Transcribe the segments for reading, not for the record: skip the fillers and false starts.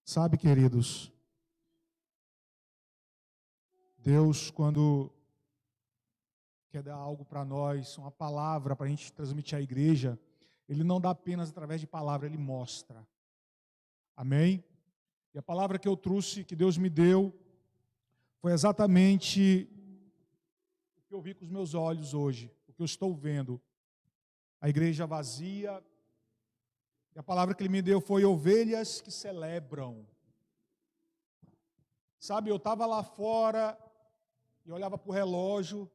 Sabe, queridos, Deus, quando quer dar algo para nós, uma palavra para a gente transmitir à igreja, Ele não dá apenas através de palavra, Ele mostra. Amém? E a palavra que eu trouxe, que Deus me deu, foi exatamente o que eu vi com os meus olhos hoje, o que eu estou vendo. A igreja vazia. E a palavra que Ele me deu foi ovelhas que celebram. Sabe, eu estava lá fora e olhava para o relógio,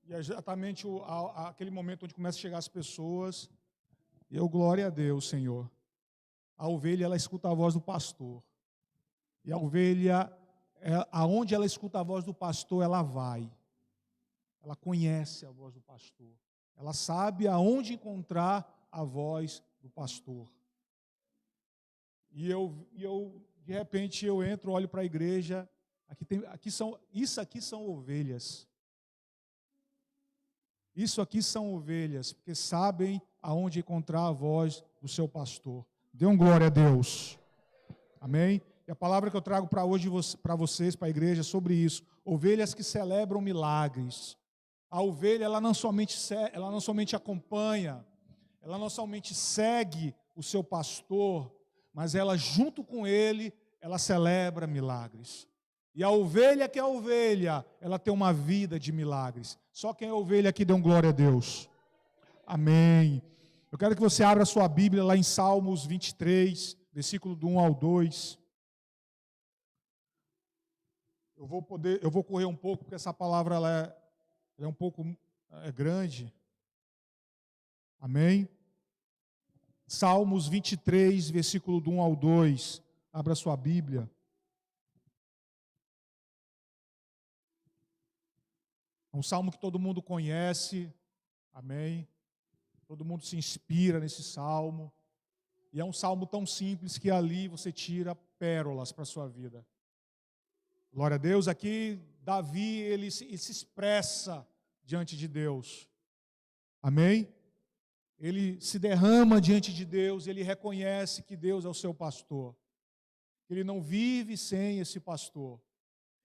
e é exatamente aquele momento onde começa a chegar as pessoas, e eu, glória a Deus, Senhor. A ovelha, ela escuta a voz do pastor, e a ovelha, aonde ela escuta a voz do pastor, ela vai, ela conhece a voz do pastor, ela sabe aonde encontrar a voz do pastor. E eu de repente, eu entro, olho para a igreja, isso aqui são ovelhas. Isso aqui são ovelhas, porque sabem aonde encontrar a voz do seu pastor. Dê um glória a Deus. Amém? E a palavra que eu trago para hoje, para vocês, para a igreja, é sobre isso. Ovelhas que celebram milagres. A ovelha, ela não somente acompanha, ela não somente segue o seu pastor, mas ela, junto com ele, ela celebra milagres. E a ovelha que é a ovelha, ela tem uma vida de milagres. Só quem é ovelha aqui dê um glória a Deus. Amém. Eu quero que você abra a sua Bíblia lá em Salmos 23, versículo do 1 ao 2. Eu vou correr um pouco, porque essa palavra ela é um pouco grande. Amém. Salmos 23, versículo do 1 ao 2. Abra a sua Bíblia. É um salmo que todo mundo conhece. Amém. Todo mundo se inspira nesse salmo. E é um salmo tão simples que ali você tira pérolas para a sua vida. Glória a Deus. Aqui, Davi, ele se expressa diante de Deus. Amém. Ele se derrama diante de Deus, ele reconhece que Deus é o seu pastor. Ele não vive sem esse pastor.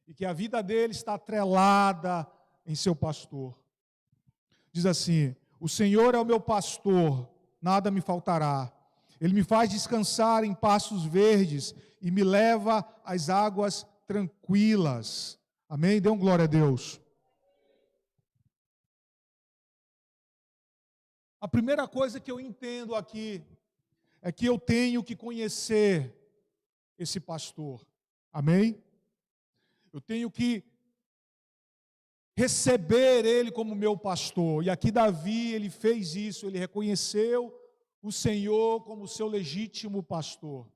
E que a vida dele está atrelada em seu pastor. Diz assim: o Senhor é o meu pastor, nada me faltará. Ele me faz descansar em pastos verdes e me leva às águas tranquilas. Amém? Dê um glória a Deus. A primeira coisa que eu entendo aqui é que eu tenho que conhecer esse pastor. Amém? Eu tenho que receber ele como meu pastor. E aqui Davi, ele fez isso, ele reconheceu o Senhor como seu legítimo pastor.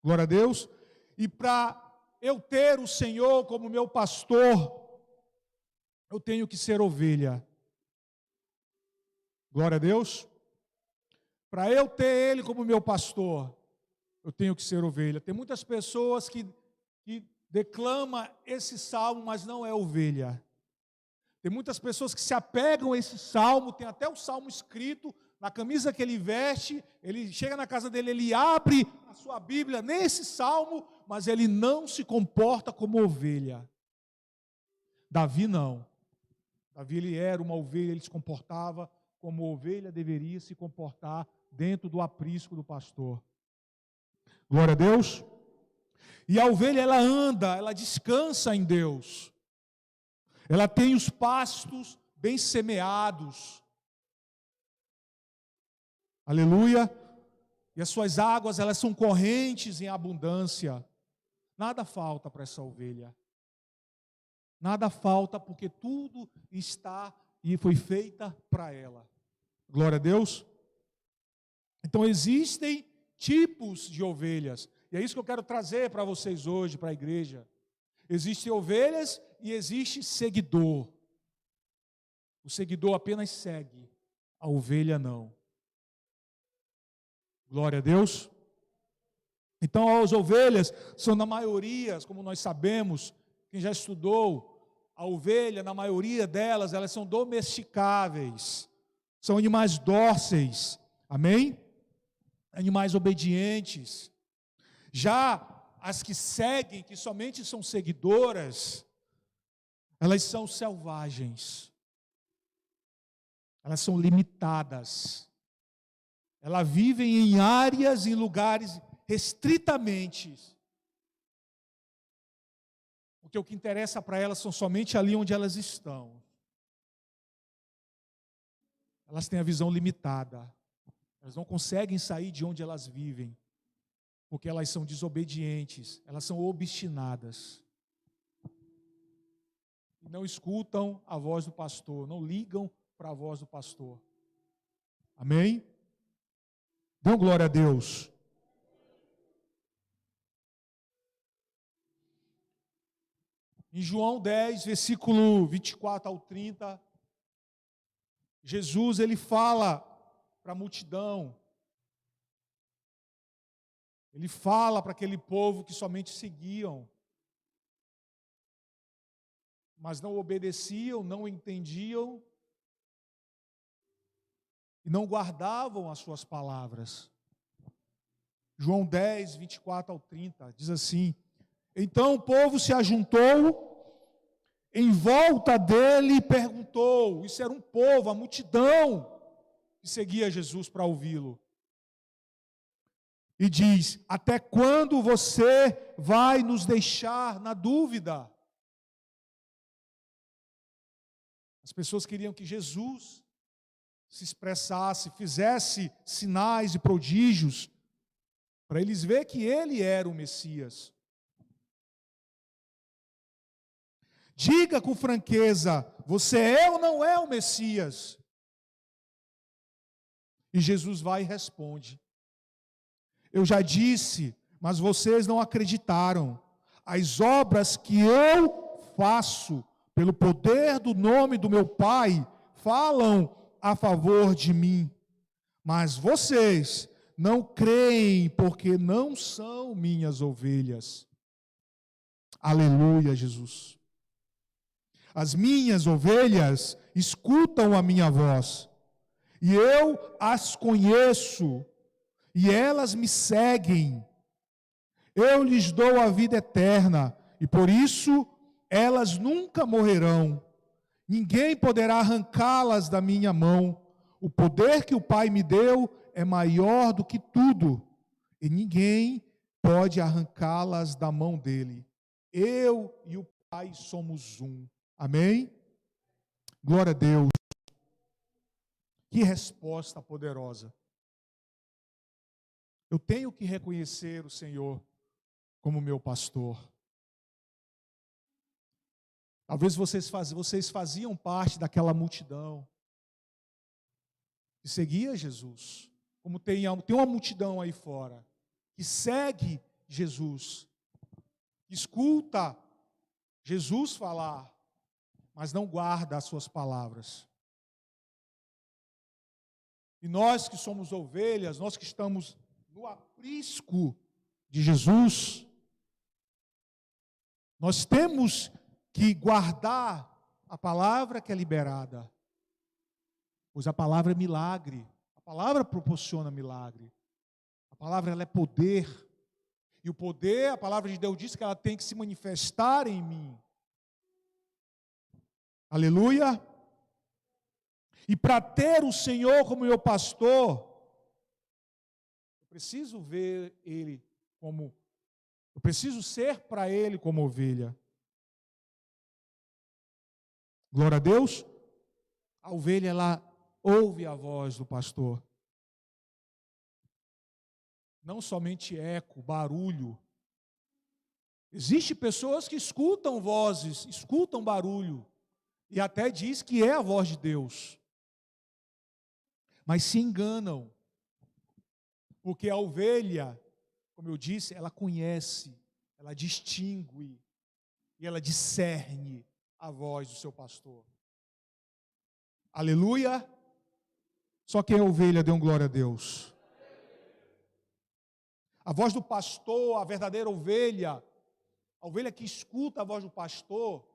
Glória a Deus. E para eu ter o Senhor como meu pastor, eu tenho que ser ovelha. Glória a Deus. Para eu ter ele como meu pastor, eu tenho que ser ovelha. Tem muitas pessoas que declamam esse salmo, mas não é ovelha. Tem muitas pessoas que se apegam a esse salmo, tem até o salmo escrito na camisa que ele veste, ele chega na casa dele, ele abre a sua Bíblia nesse salmo, mas ele não se comporta como ovelha. Davi não. Davi, ele era uma ovelha, ele se comportava como ovelha deveria se comportar dentro do aprisco do pastor. Glória a Deus. E a ovelha, ela anda, ela descansa em Deus. Ela tem os pastos bem semeados. Aleluia. E as suas águas, elas são correntes em abundância. Nada falta para essa ovelha. Nada falta, porque tudo está e foi feita para ela. Glória a Deus. Então existem tipos de ovelhas. E é isso que eu quero trazer para vocês hoje, para a igreja. Existem ovelhas e existe seguidor. O seguidor apenas segue, a ovelha não. Glória a Deus. Então as ovelhas são, na maioria, como nós sabemos, quem já estudou, a ovelha, na maioria delas, elas são domesticáveis. São animais dóceis. Amém? Animais obedientes. Já as que seguem, que somente são seguidoras, elas são selvagens. Elas são limitadas. Elas vivem em áreas, em lugares restritamente. Porque o que interessa para elas são somente ali onde elas estão. Elas têm a visão limitada. Elas não conseguem sair de onde elas vivem. Porque elas são desobedientes. Elas são obstinadas. E não escutam a voz do pastor. Não ligam para a voz do pastor. Amém? Dão glória a Deus. Em João 10, versículo 24 ao 30, Jesus, ele fala para a multidão. Ele fala para aquele povo que somente seguiam, mas não obedeciam, não entendiam, e não guardavam as suas palavras. João 10, 24 ao 30, diz assim: então o povo se ajuntou em volta dele e perguntou, isso era um povo, a multidão que seguia Jesus para ouvi-lo. E diz: até quando você vai nos deixar na dúvida? As pessoas queriam que Jesus se expressasse, fizesse sinais e prodígios, para eles verem que ele era o Messias. Diga com franqueza, você é ou não é o Messias? E Jesus vai e responde: eu já disse, mas vocês não acreditaram. As obras que eu faço, pelo poder do nome do meu Pai, falam a favor de mim. Mas vocês não creem, porque não são minhas ovelhas. Aleluia, Jesus. As minhas ovelhas escutam a minha voz, e eu as conheço, e elas me seguem. Eu lhes dou a vida eterna, e por isso elas nunca morrerão. Ninguém poderá arrancá-las da minha mão. O poder que o Pai me deu é maior do que tudo, e ninguém pode arrancá-las da mão dele. Eu e o Pai somos um. Amém? Glória a Deus. Que resposta poderosa. Eu tenho que reconhecer o Senhor como meu pastor. Talvez vocês faziam parte daquela multidão que seguia Jesus. Como tem uma multidão aí fora que segue Jesus, que escuta Jesus falar, mas não guarda as suas palavras. E nós que somos ovelhas, nós que estamos no aprisco de Jesus, nós temos que guardar a palavra que é liberada, pois a palavra é milagre, a palavra proporciona milagre, a palavra ela é poder, e o poder, a palavra de Deus diz que ela tem que se manifestar em mim. Aleluia! E para ter o Senhor como meu pastor, eu preciso ver Ele como, eu preciso ser para Ele como ovelha. Glória a Deus. A ovelha, ela ouve a voz do pastor. Não somente eco, barulho. Existem pessoas que escutam vozes, escutam barulho, e até diz que é a voz de Deus. Mas se enganam, porque a ovelha, como eu disse, ela conhece, ela distingue, e ela discerne a voz do seu pastor. Aleluia! Só quem é ovelha, dê um glória a Deus. A voz do pastor, a verdadeira ovelha, a ovelha que escuta a voz do pastor,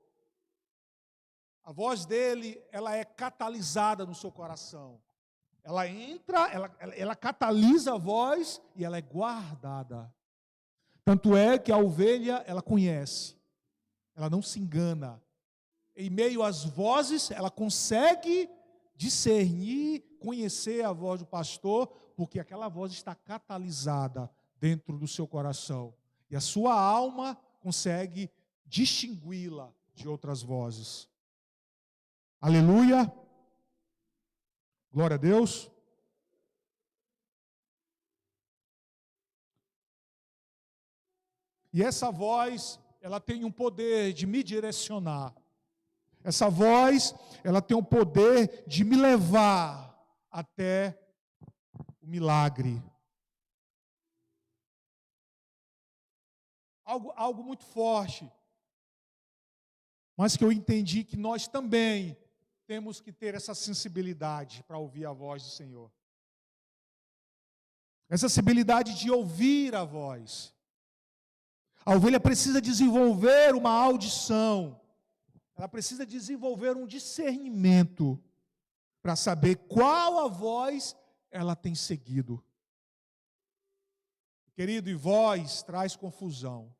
a voz dele, ela é catalisada no seu coração. Ela entra, ela catalisa a voz e ela é guardada. Tanto é que a ovelha, ela conhece, ela não se engana. Em meio às vozes, ela consegue discernir, conhecer a voz do pastor, porque aquela voz está catalisada dentro do seu coração. E a sua alma consegue distingui-la de outras vozes. Aleluia! Glória a Deus! E essa voz, ela tem um poder de me direcionar. Essa voz, ela tem o poder de me levar até o milagre. Algo muito forte. Mas que eu entendi que nós também temos que ter essa sensibilidade para ouvir a voz do Senhor. Essa sensibilidade de ouvir a voz. A ovelha precisa desenvolver uma audição. Ela precisa desenvolver um discernimento para saber qual a voz ela tem seguido. Querido, e voz traz confusão.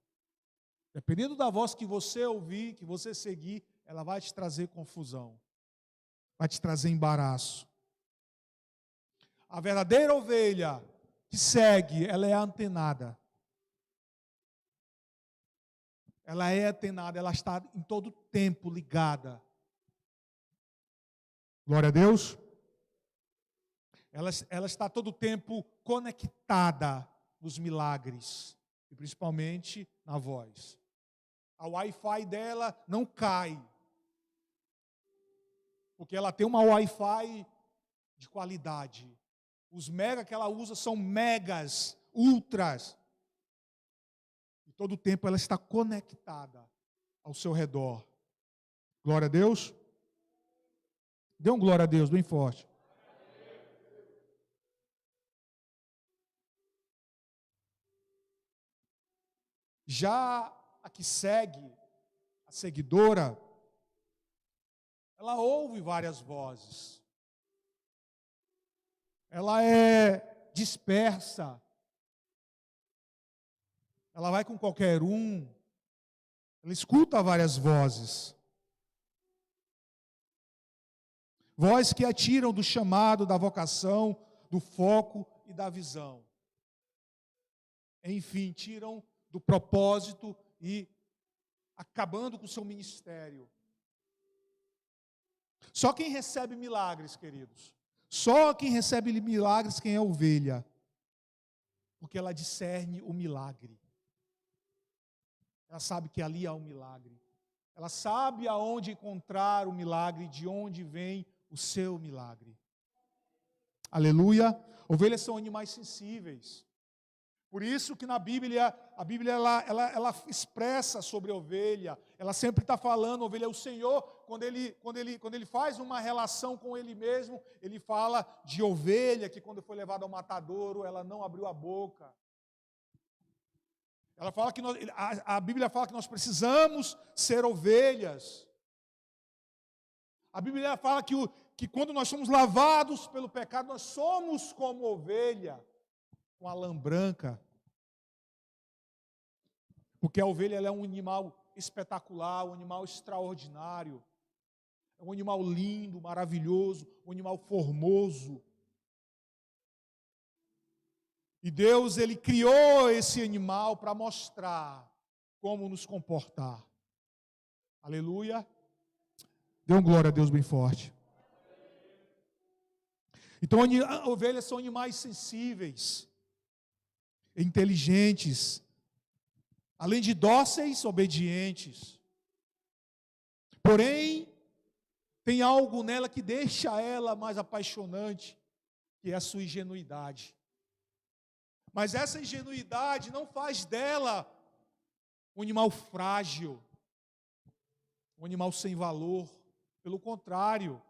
Dependendo da voz que você ouvir, que você seguir, ela vai te trazer confusão. Vai te trazer embaraço. A verdadeira ovelha que segue, ela é antenada. Ela é antenada, ela está em todo tempo ligada. Glória a Deus. Ela está todo tempo conectada nos milagres, e principalmente na voz. A Wi-Fi dela não cai, porque ela tem uma Wi-Fi de qualidade. Os mega que ela usa são megas, ultras. E todo o tempo ela está conectada ao seu redor. Glória a Deus. Dê um glória a Deus bem forte. Já a que segue, a seguidora, ela ouve várias vozes. Ela é dispersa. Ela vai com qualquer um. Ela escuta várias vozes. Vozes que a tiram do chamado, da vocação, do foco e da visão. Enfim, tiram do propósito e acabando com o seu ministério. Só quem recebe milagres, queridos. Só quem recebe milagres, quem é ovelha. Porque ela discerne o milagre. Ela sabe que ali há um milagre. Ela sabe aonde encontrar o milagre, de onde vem o seu milagre. Aleluia. Ovelhas são animais sensíveis. Por isso que na Bíblia, a Bíblia ela expressa sobre a ovelha. Ela sempre está falando, ovelha, o Senhor, quando ele faz uma relação com Ele mesmo, Ele fala de ovelha, que quando foi levada ao matadouro, ela não abriu a boca. Ela fala que a Bíblia fala que nós precisamos ser ovelhas. A Bíblia fala que quando nós somos lavados pelo pecado, nós somos como ovelha com a lã branca. Porque a ovelha ela é um animal espetacular, um animal extraordinário. É um animal lindo, maravilhoso, um animal formoso. E Deus, Ele criou esse animal para mostrar como nos comportar. Aleluia. Dê um glória a Deus bem forte. Então, ovelhas são animais sensíveis, inteligentes, além de dóceis, obedientes. Porém, tem algo nela que deixa ela mais apaixonante, que é a sua ingenuidade. Mas essa ingenuidade não faz dela um animal frágil, um animal sem valor. Pelo contrário,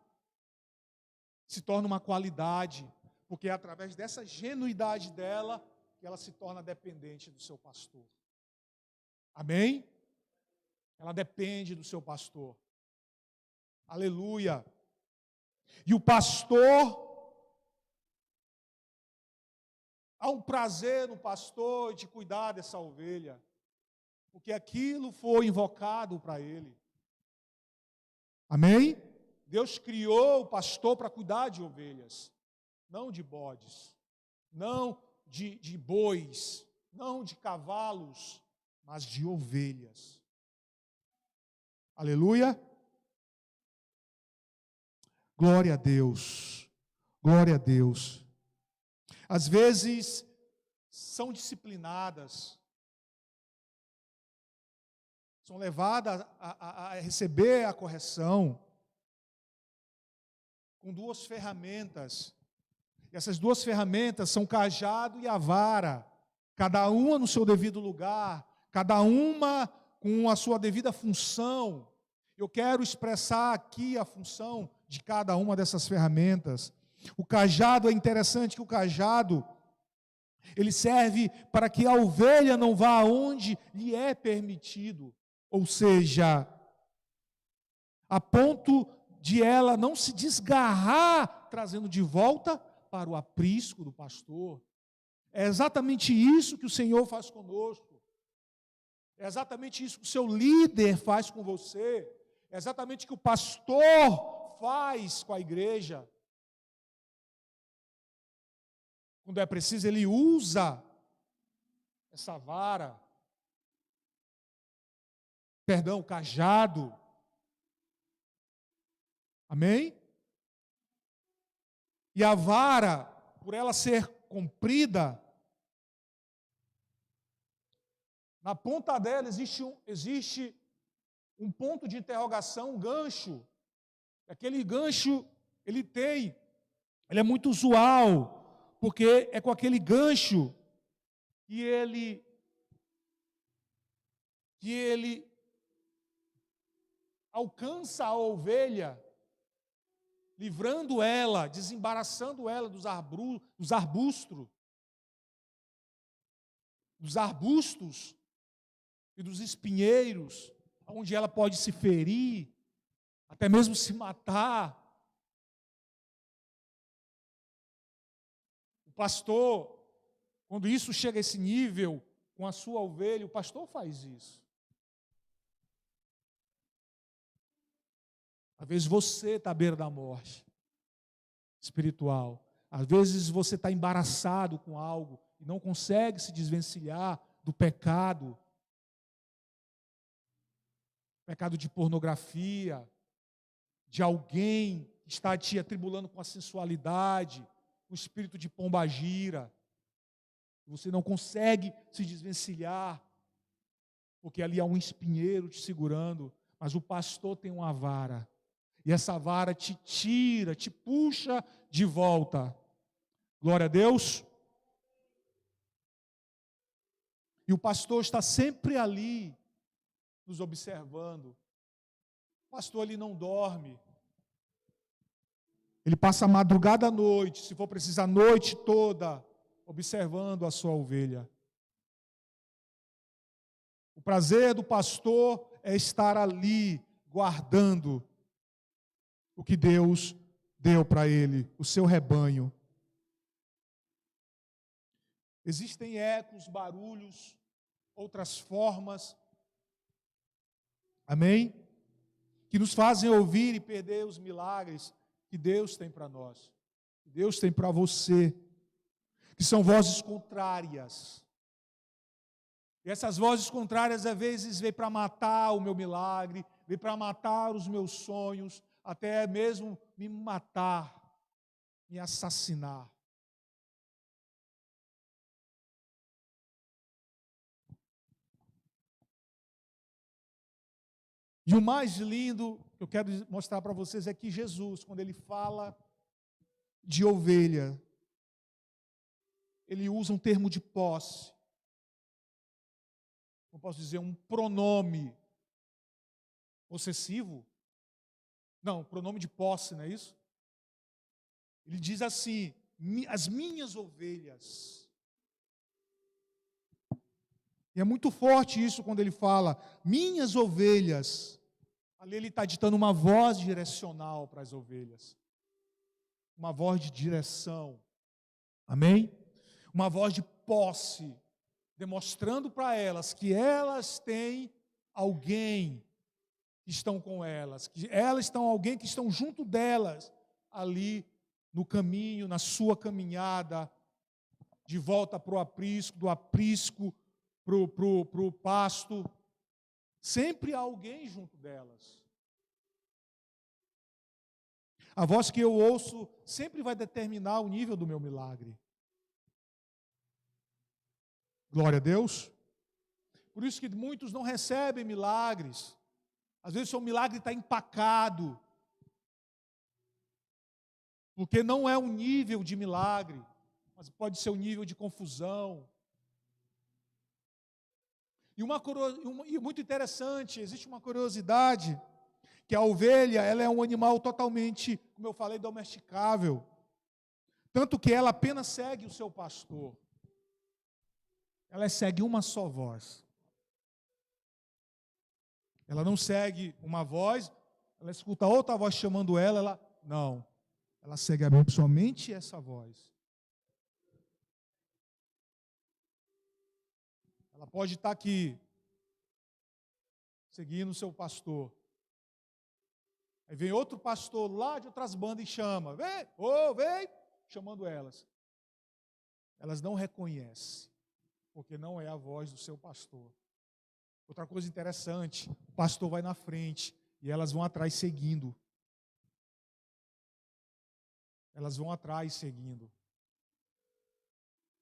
se torna uma qualidade, porque é através dessa genuidade dela que ela se torna dependente do seu pastor. Amém? Ela depende do seu pastor. Aleluia. E o pastor Há um prazer no pastor de cuidar dessa ovelha, porque aquilo foi invocado para ele. Amém? Deus criou o pastor para cuidar de ovelhas, não de bodes, não de bois, não de cavalos, mas de ovelhas. Aleluia? Glória a Deus, glória a Deus. Às vezes são disciplinadas, são levadas a receber a correção com duas ferramentas. E essas duas ferramentas são o cajado e a vara, cada uma no seu devido lugar, cada uma com a sua devida função. Eu quero expressar aqui a função de cada uma dessas ferramentas. O cajado, é interessante que o cajado, ele serve para que a ovelha não vá aonde lhe é permitido, ou seja, a ponto de ela não se desgarrar, trazendo de volta para o aprisco do pastor. É exatamente isso que o Senhor faz conosco. É exatamente isso que o seu líder faz com você. É exatamente o que o pastor faz com a igreja. Quando é preciso, ele usa essa vara, o cajado. Amém? E a vara, por ela ser comprida, na ponta dela existe um ponto de interrogação, um gancho. Aquele gancho, ele é muito usual, porque é com aquele gancho que ele alcança a ovelha, livrando ela, desembaraçando ela dos arbustos e dos espinheiros, onde ela pode se ferir, até mesmo se matar. O pastor, quando isso chega a esse nível, com a sua ovelha, o pastor faz isso. Às vezes você está à beira da morte espiritual. Às vezes você está embaraçado com algo e não consegue se desvencilhar do pecado. Pecado de pornografia, de alguém que está te atribulando com a sensualidade, com o espírito de pombagira. Você não consegue se desvencilhar, porque ali há um espinheiro te segurando, mas o pastor tem uma vara. E essa vara te tira, te puxa de volta. Glória a Deus. E o pastor está sempre ali, nos observando. O pastor, ele não dorme. Ele passa a madrugada à noite, se for preciso, a noite toda, observando a sua ovelha. O prazer do pastor é estar ali, guardando o que Deus deu para ele, o seu rebanho. Existem ecos, barulhos, outras formas, amém? Que nos fazem ouvir e perder os milagres que Deus tem para nós, que Deus tem para você, que são vozes contrárias. E essas vozes contrárias, às vezes, vêm para matar o meu milagre, vêm para matar os meus sonhos, até mesmo me matar, me assassinar. E o mais lindo que eu quero mostrar para vocês é que Jesus, quando ele fala de ovelha, ele usa um termo de posse. Eu posso dizer um pronome possessivo? Não, pronome de posse, não é isso? Ele diz assim: as minhas ovelhas. E é muito forte isso quando ele fala, minhas ovelhas. Ali ele está ditando uma voz direcional para as ovelhas. Uma voz de direção. Amém? uma voz de posse, demonstrando para elas que elas têm alguém que estão com elas, que elas estão alguém que estão junto delas, ali no caminho, na sua caminhada, de volta para o aprisco, do aprisco para o pasto. Sempre há alguém junto delas. A voz que eu ouço sempre vai determinar o nível do meu milagre. Glória a Deus. Por isso que muitos não recebem milagres. Às vezes o seu milagre está empacado. Porque não é um nível de milagre, mas pode ser um nível de confusão. E muito interessante, existe uma curiosidade, que a ovelha, ela é um animal totalmente, como eu falei, domesticável. Tanto que ela apenas segue o seu pastor. Ela segue uma só voz. Ela não segue uma voz, ela escuta outra voz chamando ela, não. Ela segue somente essa voz. Ela pode estar aqui, seguindo o seu pastor. Aí vem outro pastor lá de outras bandas e chama, vem, vem, chamando elas. Elas não reconhecem, porque não é a voz do seu pastor. Outra coisa interessante, o pastor vai na frente e elas vão atrás seguindo. Elas vão atrás seguindo.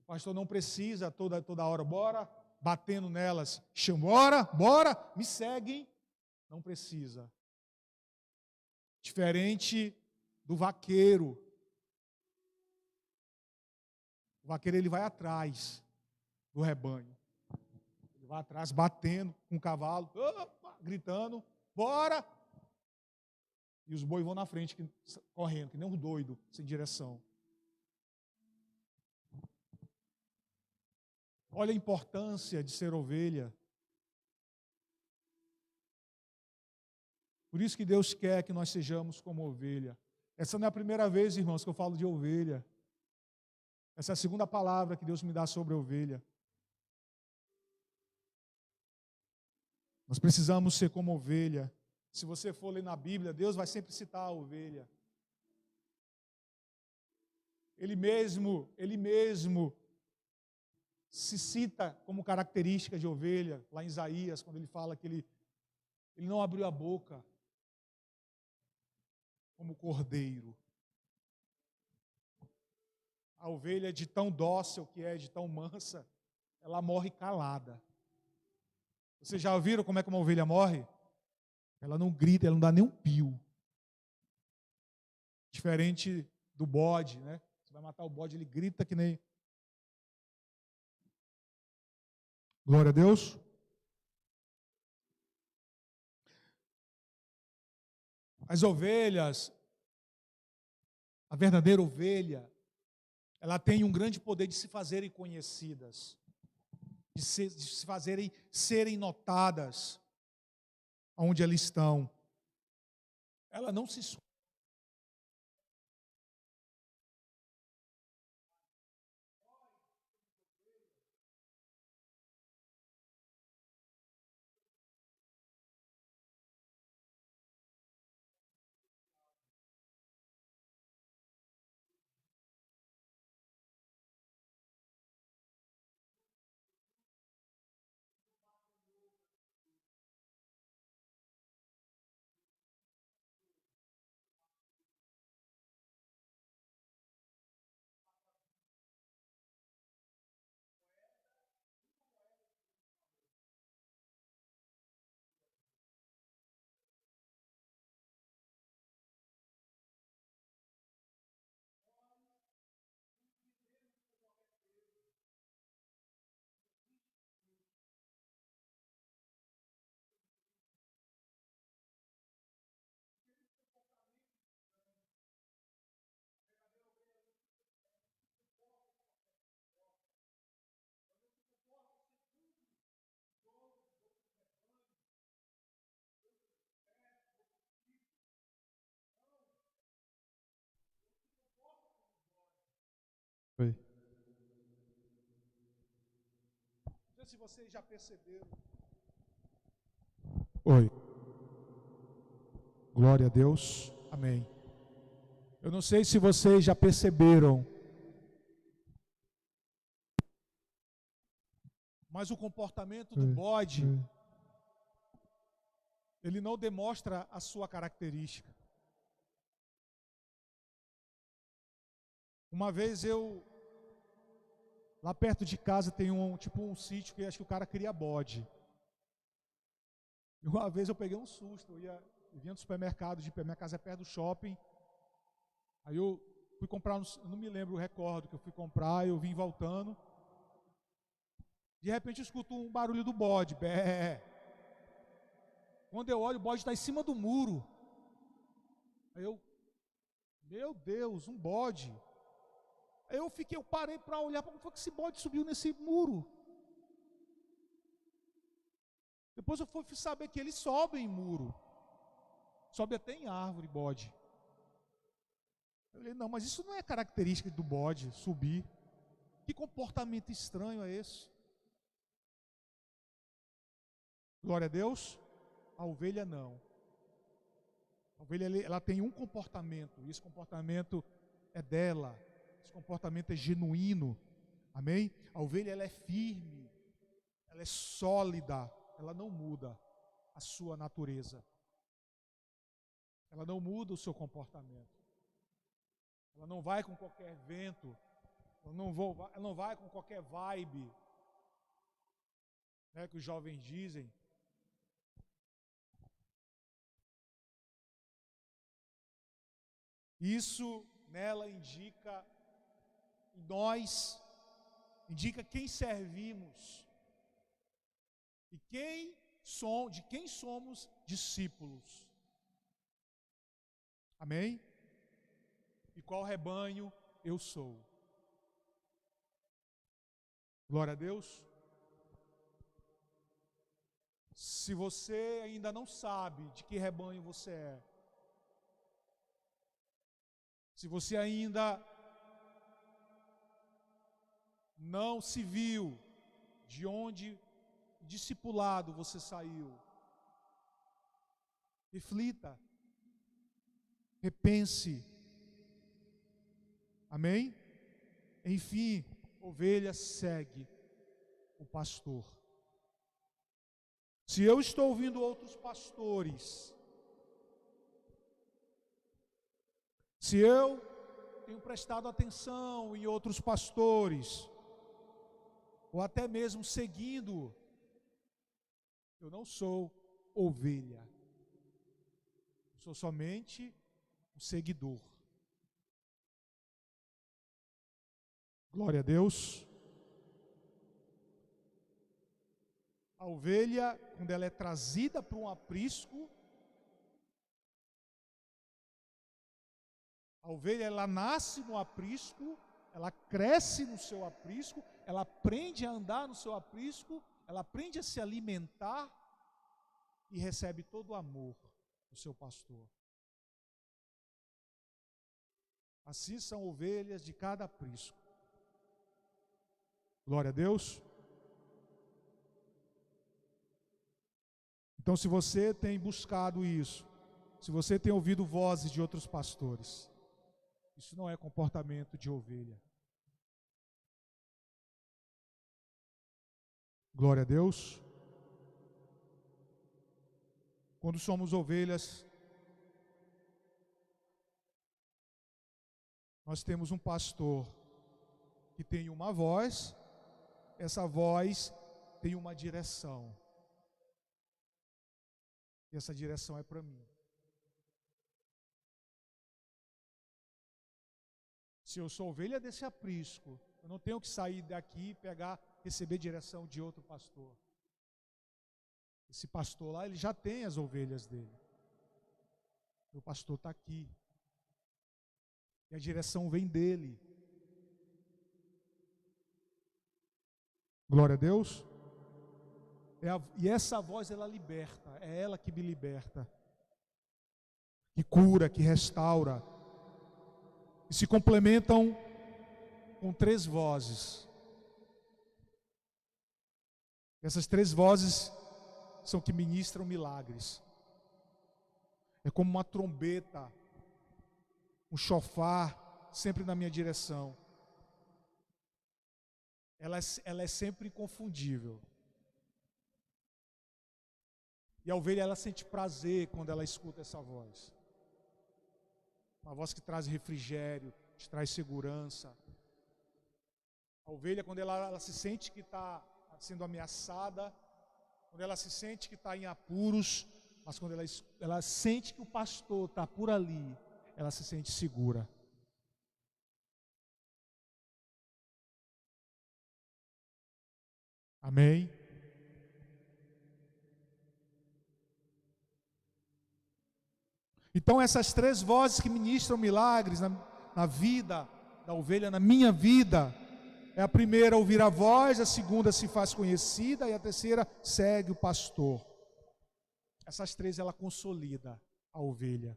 O pastor não precisa toda hora, bora, batendo nelas, chama, bora, me seguem. Não precisa. Diferente do vaqueiro. O vaqueiro ele vai atrás do rebanho. Ele vai atrás batendo com o cavalo, gritando, bora! E os bois vão na frente, correndo, que nem um doido, sem direção. Olha a importância de ser ovelha. Por isso que Deus quer que nós sejamos como ovelha. Essa não é a primeira vez, irmãos, que eu falo de ovelha. Essa é a segunda palavra que Deus me dá sobre a ovelha. Nós precisamos ser como ovelha. Se você for ler na Bíblia, Deus vai sempre citar a ovelha. Ele mesmo se cita como característica de ovelha, lá em Isaías, quando ele fala que ele não abriu a boca como cordeiro. A ovelha, de tão dócil que é, de tão mansa, ela morre calada. Vocês já ouviram como é que uma ovelha morre? Ela não grita, ela não dá nem um pio. Diferente do bode, né? Você vai matar o bode, ele grita que nem... Glória a Deus. As ovelhas, a verdadeira ovelha, ela tem um grande poder de se fazerem conhecidas, de se fazerem, serem notadas onde elas estão. Ela não se esconde. sei se vocês já perceberam. Oi. Glória a Deus. Amém. Eu não sei se vocês já perceberam, mas o comportamento do bode, ele não demonstra a sua característica. Uma vez lá perto de casa tem um sítio que acho que o cara cria bode. E uma vez eu peguei um susto, eu vinha do supermercado, minha casa é perto do shopping. Aí eu fui comprar, eu não me lembro, recordo que eu fui comprar, eu vim voltando. De repente eu escuto um barulho do bode, bé. Quando eu olho, o bode está em cima do muro. Aí meu Deus, um bode. Aí eu parei para olhar, como foi que esse bode subiu nesse muro? Depois eu fui saber que eles sobem em muro. Sobe até em árvore, bode. Eu falei, não, mas isso não é característica do bode, subir. Que comportamento estranho é esse? Glória a Deus. A ovelha não. A ovelha, ela tem um comportamento, e esse comportamento é dela. Esse comportamento é genuíno. Amém? A ovelha, ela é firme, ela é sólida, ela não muda a sua natureza. Ela não muda o seu comportamento. Ela não vai com qualquer vento. Ela não vai com qualquer vibe. Né, que os jovens dizem. Isso nela indica quem servimos e de quem somos discípulos. Amém? E qual rebanho eu sou. Glória a Deus. Se você ainda não sabe de que rebanho você é, se você ainda não se viu de onde discipulado você saiu, reflita, repense. Amém? Enfim, ovelha segue o pastor. Se eu estou ouvindo outros pastores, se eu tenho prestado atenção em outros pastores, ou até mesmo seguindo, eu não sou ovelha. Eu sou somente um seguidor. Glória a Deus. A ovelha, quando ela é trazida para um aprisco, a ovelha, ela nasce no aprisco, ela cresce no seu aprisco, ela aprende a andar no seu aprisco, ela aprende a se alimentar e recebe todo o amor do seu pastor. Assim são ovelhas de cada aprisco. Glória a Deus. Então, se você tem buscado isso, se você tem ouvido vozes de outros pastores, isso não é comportamento de ovelha. Glória a Deus. Quando somos ovelhas, nós temos um pastor que tem uma voz, essa voz tem uma direção. E essa direção é para mim. Se eu sou ovelha desse aprisco, eu não tenho que sair daqui e receber direção de outro pastor. Esse pastor lá, ele já tem as ovelhas dele. O pastor está aqui. E a direção vem dele. Glória a Deus. E essa voz, ela liberta. É ela que me liberta. Que cura, que restaura. E se complementam com 3 vozes. Essas três vozes são que ministram milagres. É como uma trombeta, um chofar, sempre na minha direção. Ela é sempre inconfundível. E a ovelha, ela sente prazer quando ela escuta essa voz. Uma voz que traz refrigério, que traz segurança. A ovelha, quando ela se sente que está sendo ameaçada, quando ela se sente que está em apuros, mas quando ela sente que o pastor está por ali, ela se sente segura. Amém? Então essas três vozes que ministram milagres na vida da ovelha, na minha vida, é a primeira ouvir a voz, a segunda se faz conhecida e a terceira segue o pastor. Essas três ela consolida a ovelha.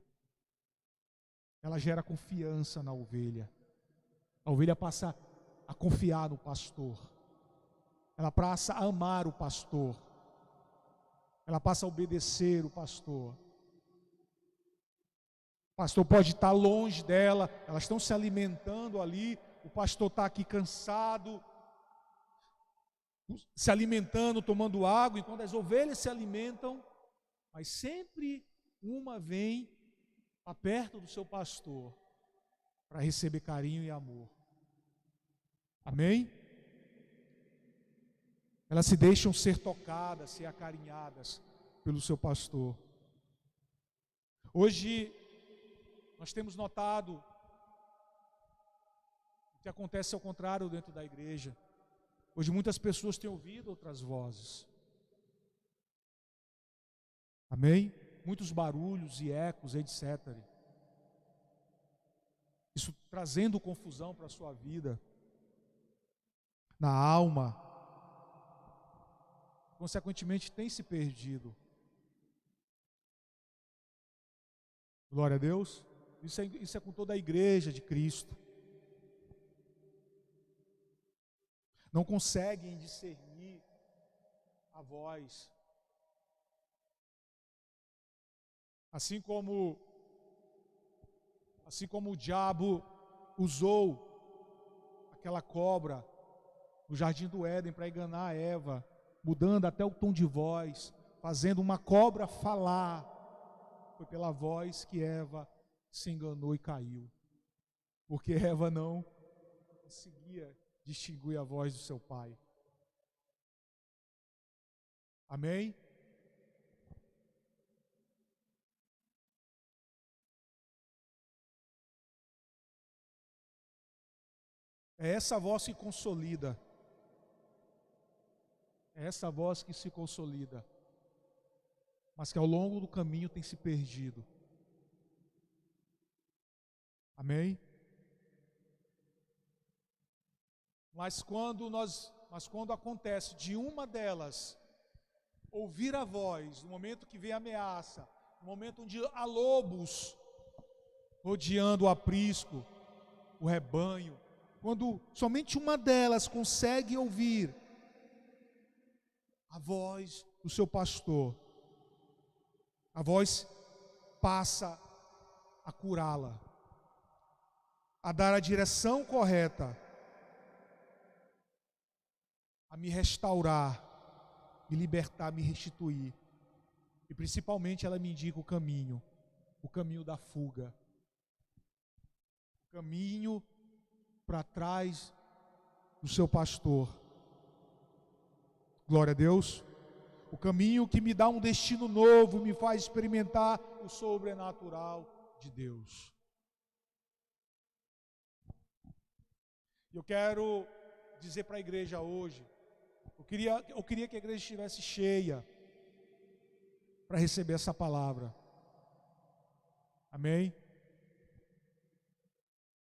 Ela gera confiança na ovelha. A ovelha passa a confiar no pastor. Ela passa a amar o pastor. Ela passa a obedecer o pastor. O pastor pode estar longe dela, elas estão se alimentando ali, o pastor está aqui cansado, se alimentando, tomando água, e quando as ovelhas se alimentam, mas sempre uma vem para perto do seu pastor, para receber carinho e amor. Amém? Elas se deixam ser tocadas, ser acarinhadas pelo seu pastor. Hoje, nós temos notado o que acontece ao contrário dentro da igreja. Hoje muitas pessoas têm ouvido outras vozes. Amém? Muitos barulhos e ecos, etc. Isso trazendo confusão para a sua vida, na alma. Consequentemente, tem se perdido. Glória a Deus. Isso é com toda a igreja de Cristo. Não conseguem discernir a voz. Assim como o diabo usou aquela cobra no jardim do Éden para enganar a Eva, mudando até o tom de voz, fazendo uma cobra falar, foi pela voz que Eva se enganou e caiu, porque Eva não conseguia distinguir a voz do seu pai. Amém? É essa voz que consolida. É essa voz que se consolida, mas que ao longo do caminho tem se perdido. Amém? Mas quando acontece de uma delas ouvir a voz, no momento que vem a ameaça, no momento onde há lobos rodeando o aprisco, o rebanho, quando somente uma delas consegue ouvir a voz do seu pastor, a voz passa a curá-la, a dar a direção correta, a me restaurar, me libertar, me restituir. E principalmente ela me indica o caminho da fuga, o caminho para trás do seu pastor. Glória a Deus. O caminho que me dá um destino novo, me faz experimentar o sobrenatural de Deus. Eu quero dizer para a igreja hoje, eu queria que a igreja estivesse cheia para receber essa palavra. Amém?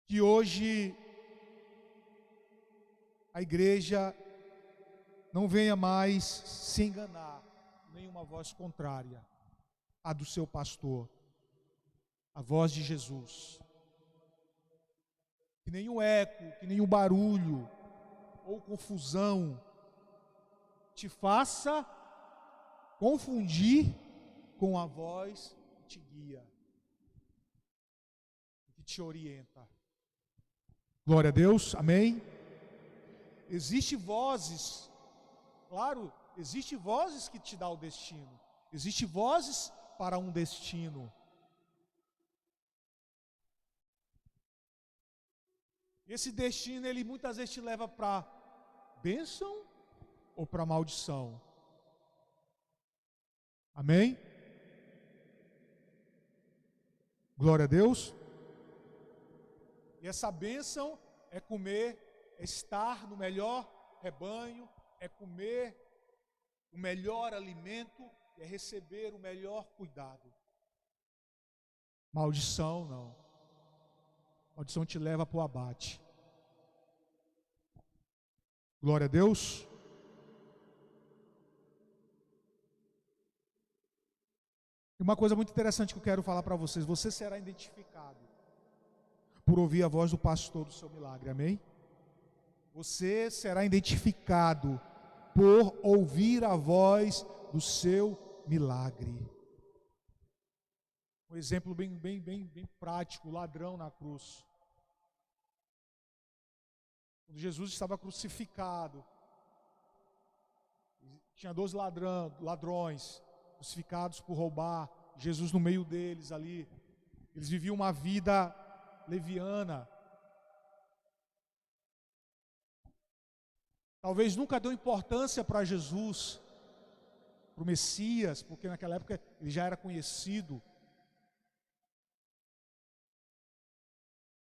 Que hoje a igreja não venha mais se enganar, nenhuma voz contrária à do seu pastor, a voz de Jesus. Que nenhum eco, que nenhum barulho ou confusão te faça confundir com a voz que te guia, que te orienta. Glória a Deus, amém? Existem vozes, claro, existem vozes que te dão o destino. Existem vozes para um destino. Esse destino, ele muitas vezes te leva para bênção ou para maldição. Amém? Glória a Deus. E essa bênção é comer, é estar no melhor rebanho, é comer o melhor alimento, é receber o melhor cuidado. Maldição não. Maldição te lva para o abate. Glória a Deus. E uma coisa muito interessante que eu quero falar para vocês: você será identificado por ouvir a voz do pastor do seu milagre, amém? Você será identificado por ouvir a voz do seu milagre. Um exemplo bem prático: o ladrão na cruz. Quando Jesus estava crucificado, tinha 12 ladrões crucificados por roubar, Jesus no meio deles ali. Eles viviam uma vida leviana. Talvez nunca deu importância para Jesus, para o Messias, porque naquela época ele já era conhecido.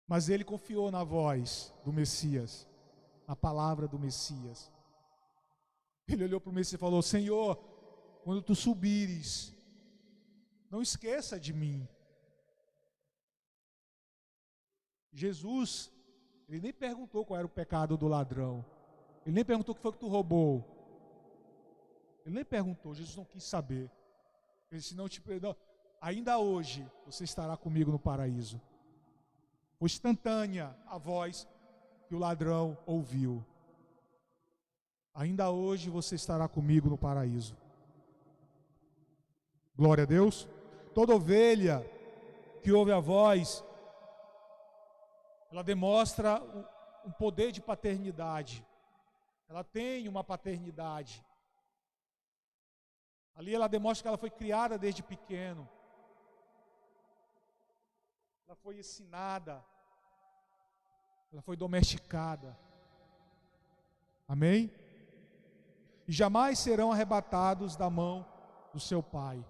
Mas ele confiou na voz do Messias, na palavra do Messias. Ele olhou para o Messias e falou: Senhor, quando tu subires, não esqueça de mim. Jesus, ele nem perguntou qual era o pecado do ladrão. Ele nem perguntou o que foi que tu roubou. Ele nem perguntou, Jesus não quis saber. Ele disse: não te perdão, ainda hoje você estará comigo no paraíso. Foi instantânea a voz que o ladrão ouviu. Ainda hoje você estará comigo no paraíso. Glória a Deus. Toda ovelha que ouve a voz, ela demonstra um poder de paternidade. Ela tem uma paternidade. Ali ela demonstra que ela foi criada desde pequeno. Ela foi ensinada, ela foi domesticada. Amém? E jamais serão arrebatados da mão do seu pai.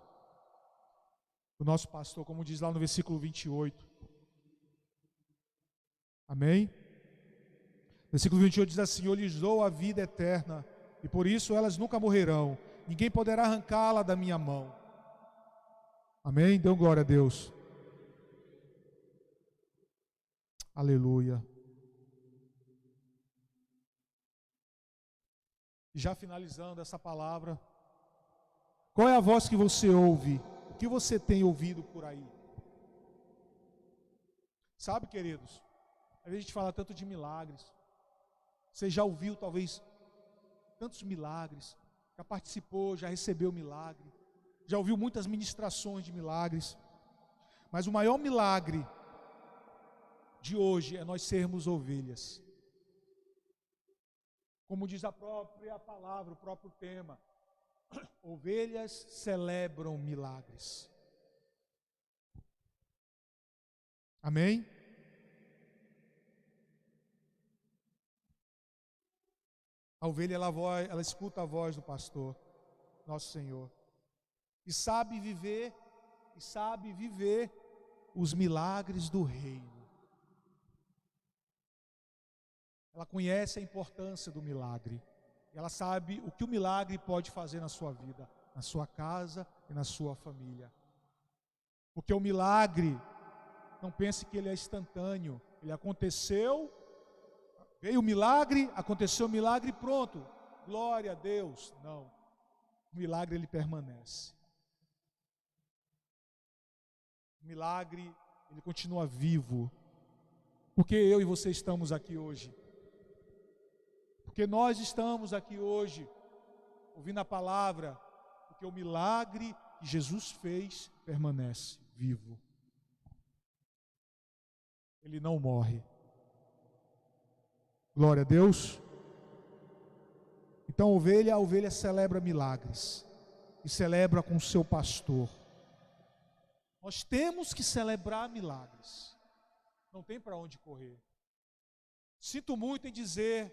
O nosso pastor, como diz lá no versículo 28. Amém? Versículo 28 diz assim: eu lhes dou a vida eterna, e por isso elas nunca morrerão. Ninguém poderá arrancá-la da minha mão. Amém? Dê glória a Deus. Aleluia. E já finalizando essa palavra, qual é a voz que você ouve? O que você tem ouvido por aí? Sabe, queridos, às vezes a gente fala tanto de milagres. Você já ouviu talvez tantos milagres, já participou, já recebeu milagre, já ouviu muitas ministrações de milagres. Mas o maior milagre de hoje é nós sermos ovelhas. Como diz a própria palavra, o próprio tema, ovelhas celebram milagres. Amém? A ovelha, ela escuta a voz do pastor, nosso Senhor, e sabe viver os milagres do reino. Ela conhece a importância do milagre. Ela sabe o que o milagre pode fazer na sua vida, na sua casa e na sua família. Porque o milagre, não pense que ele é instantâneo. Ele aconteceu, veio o milagre, aconteceu o milagre e pronto. Glória a Deus. Não. O milagre, ele permanece. O milagre, ele continua vivo. Porque eu e você estamos aqui hoje. Porque nós estamos aqui hoje, ouvindo a palavra, porque o milagre que Jesus fez permanece vivo. Ele não morre. Glória a Deus. Então a ovelha celebra milagres e celebra com o seu pastor. Nós temos que celebrar milagres. Não tem para onde correr. Sinto muito em dizer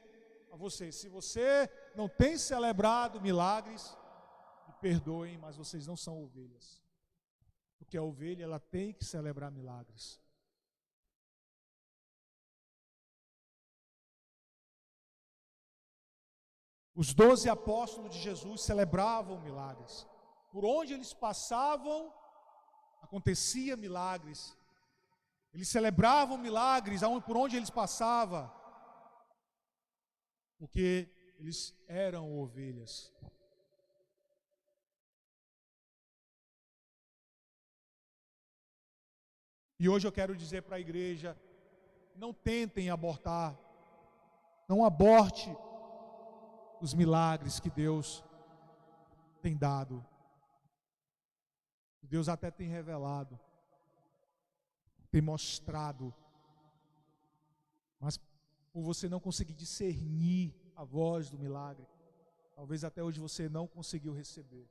a vocês, se você não tem celebrado milagres, me perdoem, mas vocês não são ovelhas. Porque a ovelha, ela tem que celebrar milagres. Os 12 apóstolos de Jesus celebravam milagres. Por onde eles passavam, acontecia milagres. Eles celebravam milagres por onde eles passavam, porque eles eram ovelhas. E hoje eu quero dizer para a igreja, não tentem abortar, não aborte os milagres que Deus tem dado. Deus até tem revelado, tem mostrado, mas por você não conseguir discernir a voz do milagre, talvez até hoje você não conseguiu receber.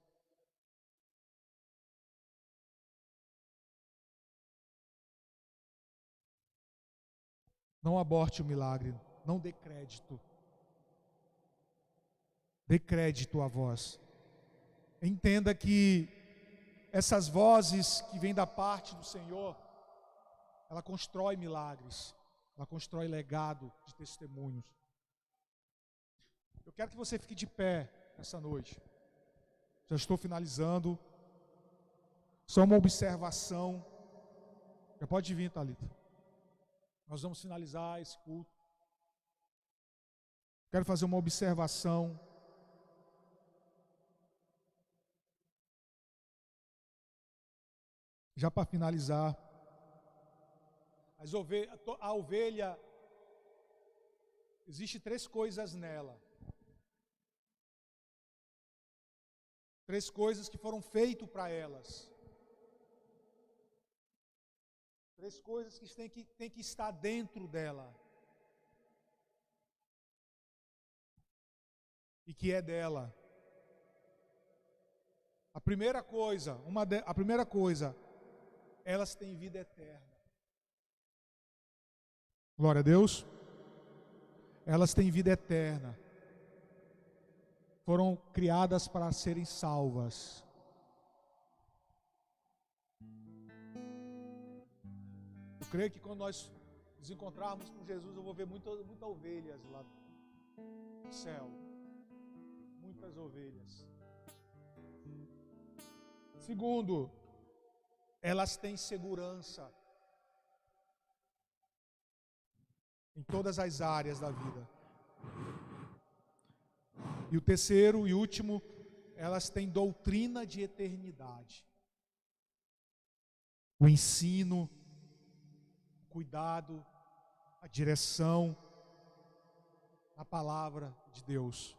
Não aborte o milagre, não dê crédito. Dê crédito à voz. Entenda que essas vozes que vêm da parte do Senhor, ela constrói milagres, ela constrói legado de testemunhos. Eu quero que você fique de pé essa noite. Já estou finalizando. Só uma observação. Já pode vir, Thalita. Nós vamos finalizar esse culto. Quero fazer uma observação. Já para finalizar, a ovelha, existe 3 coisas nela. 3 coisas que foram feitas para elas. 3 coisas que tem que estar dentro dela. E que é dela. A primeira coisa, elas têm vida eterna. Glória a Deus. Elas têm vida eterna. Foram criadas para serem salvas. Eu creio que quando nós nos encontrarmos com Jesus, eu vou ver muitas ovelhas lá no céu. Muitas ovelhas. Segundo, elas têm segurança em todas as áreas da vida. E o terceiro e último, elas têm doutrina de eternidade. O ensino, o cuidado, a direção, a palavra de Deus.